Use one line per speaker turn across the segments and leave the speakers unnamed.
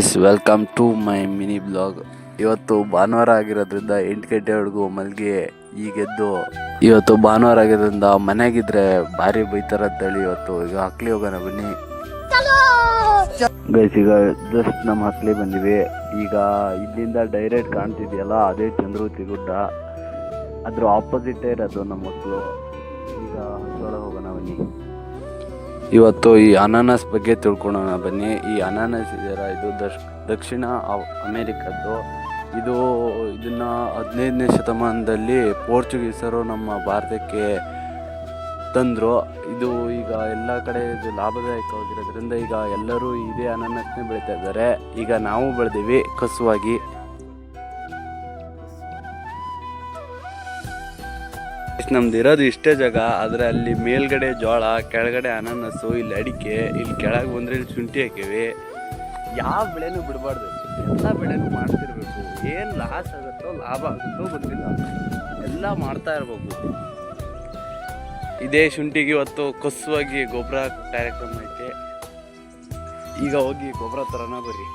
Guys, welcome to my mini blog. ಇವತ್ತು ಭಾನುವಾರ ಆಗಿರೋದ್ರಿಂದ 8 ಗಂಟೆವರೆಗೂ ಮಲಗಿ ಈಗೆದ್ದು ಇವತ್ತು ಭಾನುವಾರ ಆಗಿರೋದ್ರಿಂದ ಮನೆಯಾಗಿದ್ರೆ ಭಾರಿ ಬೈತಾರಂತೇಳಿ ಈಗ ಹಕ್ಲಿ ಹೋಗೋಣ ಬನ್ನಿ ಗೈಸ್. ಈಗ ಜಸ್ಟ್ ನಮ್ಮ ಹಕ್ಲಿ ಬಂದಿವಿ. ಈಗ ಇಲ್ಲಿಂದ ಡೈರೆಕ್ಟ್ ಕಾಣ್ತಿದೆಯಲ್ಲ, ಅದೇ ಚಂದ್ರವತಿ ಗುಡ್ಡ, ಅದ್ರ ಆಪೋಸಿಟೇ ಇರೋದು ನಮ್ಮ ಮಕ್ಕಳು. ಈಗ ಹೊರಗಡೆ ಹೋಗೋಣ ಬನ್ನಿ. ಇವತ್ತು ಈ ಅನಾನಸ್ ಬಗ್ಗೆ ತಿಳ್ಕೊಳ್ಳೋಣ ಬನ್ನಿ. ಈ ಅನಾನಸ್ ಇದೆಯಲ್ಲ, ಇದು ದಕ್ಷಿಣ ಅಮೇರಿಕದ್ದು. ಇದನ್ನ 15ನೇ ಶತಮಾನದಲ್ಲಿ ಪೋರ್ಚುಗೀಸರು ನಮ್ಮ ಭಾರತಕ್ಕೆ ತಂದರು. ಇದು ಈಗ ಎಲ್ಲ ಕಡೆ ಇದು ಲಾಭದಾಯಕವಾಗಿರೋದ್ರಿಂದ ಈಗ ಎಲ್ಲರೂ ಇದೇ ಅನಾನಸ್ನೇ ಬೆಳೀತಾ ಇದ್ದಾರೆ. ಈಗ ನಾವು ಬೆಳೆದೀವಿ ಕಸುವಾಗಿ. ನಮ್ದು ಇರೋದು ಇಷ್ಟೇ ಜಾಗ, ಆದರೆ ಅಲ್ಲಿ ಮೇಲ್ಗಡೆ ಜೋಳ, ಕೆಳಗಡೆ ಅನಾನಸ್ಸು, ಇಲ್ಲಿ ಅಡಿಕೆ, ಇಲ್ಲಿ ಕೆಳಗೆ ಬಂದರೆ ಇಲ್ಲಿ ಶುಂಠಿ ಹಾಕಿವಿ. ಯಾವ ಬೆಳೆನೂ ಬಿಡಬಾರ್ದು, ಎಲ್ಲ ಬೆಳೆನೂ ಮಾಡ್ತಿರ್ಬೇಕು. ಏನು ಲಾಸ್ ಆಗುತ್ತೋ ಲಾಭ ಆಗುತ್ತೋ ಗೊತ್ತಿಲ್ಲ, ಎಲ್ಲ ಮಾಡ್ತಾ ಇರ್ಬೇಕು. ಇದೇ ಶುಂಠಿಗೆ ಇವತ್ತು ಕಸುವಾಗಿ ಗೊಬ್ಬರ ಕಾರ್ಯಕ್ರಮ ಐತೆ. ಈಗ ಹೋಗಿ ಗೊಬ್ಬರ ತರೋಣ ಬರ್ರಿ.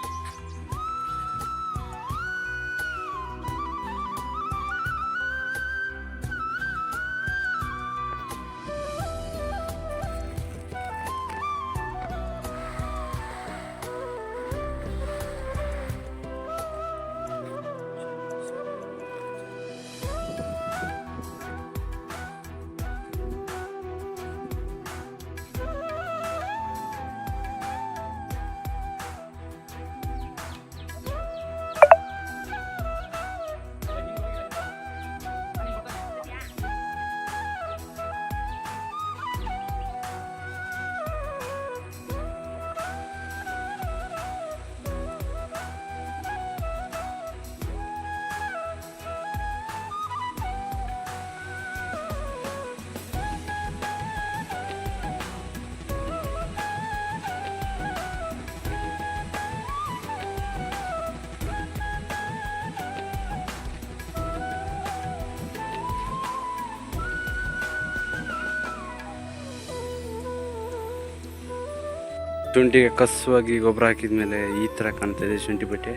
ಶುಂಠಿಗೆ ಕಸುವಾಗಿ ಗೊಬ್ಬರ ಹಾಕಿದ್ಮೇಲೆ ಈ ಥರ ಕಾಣ್ತಾ ಇದೆ ಶುಂಠಿ ಬಟ್ಟೆ.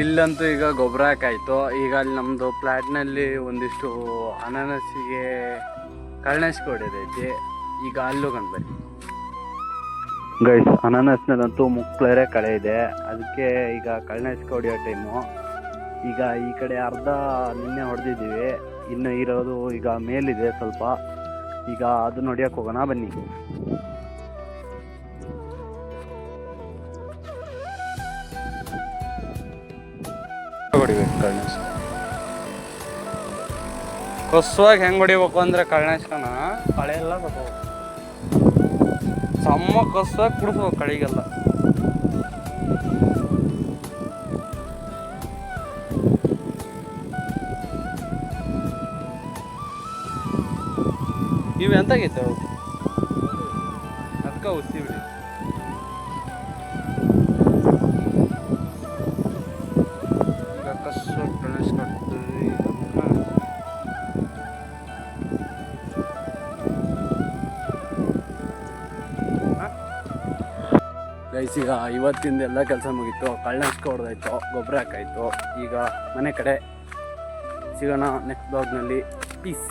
ಇಲ್ಲಂತೂ ಈಗ ಗೊಬ್ಬರ ಹಾಕಾಯ್ತು. ಈಗ ಅಲ್ಲಿ ನಮ್ಮದು ಪ್ಲ್ಯಾಟ್ನಲ್ಲಿ ಒಂದಿಷ್ಟು ಅನಾನಸಿಗೆ ಕಳ್ಳನಶಿಕೆ ಹೊಡೆದೈತಿ. ಈಗ ಅಲ್ಲೂ ಕಂಡ್ಬನ್ನಿ ಗೈಸ್. ಅನಾನಸ್ನಲ್ಲಂತೂ ಮುಕ್ಳರೆ ಕಳೆ ಇದೆ, ಅದಕ್ಕೆ ಈಗ ಕಳ್ಳನಶಿಕೆ ಹೊಡೆಯೋ ಟೈಮು. ಈಗ ಈ ಕಡೆ ಅರ್ಧ ನಿನ್ನೆ ಹೊಡೆದಿದ್ದೀವಿ, ಇನ್ನು ಇರೋದು ಈಗ ಮೇಲಿದೆ ಸ್ವಲ್ಪ. ಈಗ ಅದು ನೋಡಿಯಕ್ಕೆ ಹೋಗೋಣ ಬನ್ನಿ. ಹೊಡಿಬೇಕು ಕಳ್ಳನಶಿಕೆ. ಕಸುವಾಗಿ ಹೆಂಗೆ ಹೊಡಿಬೇಕು ಅಂದರೆ ಕಳ್ಳನಶಿಕೆನ ಕಳೆ ಎಲ್ಲ ತಗೋಬೇಕು, ಸಮ್ಮ ಕಸುವಾಗಿ ಕುಡಿಸ್ಬೇಕು ಕಳಿಗೆಲ್ಲ. ಇವು ಎಂತಾಗೈತೆ ಅದಕ್ಕೆ ಉಸ್ತಿ ಬಿಡಿ. ಈಗ ಕಸು ಗಣೇಶ್ ಕಟ್ತೀವಿ. ಗೈಸ್, ಈಗ ಇವತ್ತಿಂದ ಎಲ್ಲ ಕೆಲಸ ಮುಗೀತು. ಕಳ್ಳನಶಿಕೆ ಹೊಡೆದಾಯ್ತು, ಗೊಬ್ಬರ ಹಾಕಾಯ್ತು. ಈಗ ಮನೆ ಕಡೆ ಸಿಗೋಣ ನೆಕ್ಸ್ಟ್ ಬ್ಲಾಗ್ನಲ್ಲಿ. ಪೀಸ್.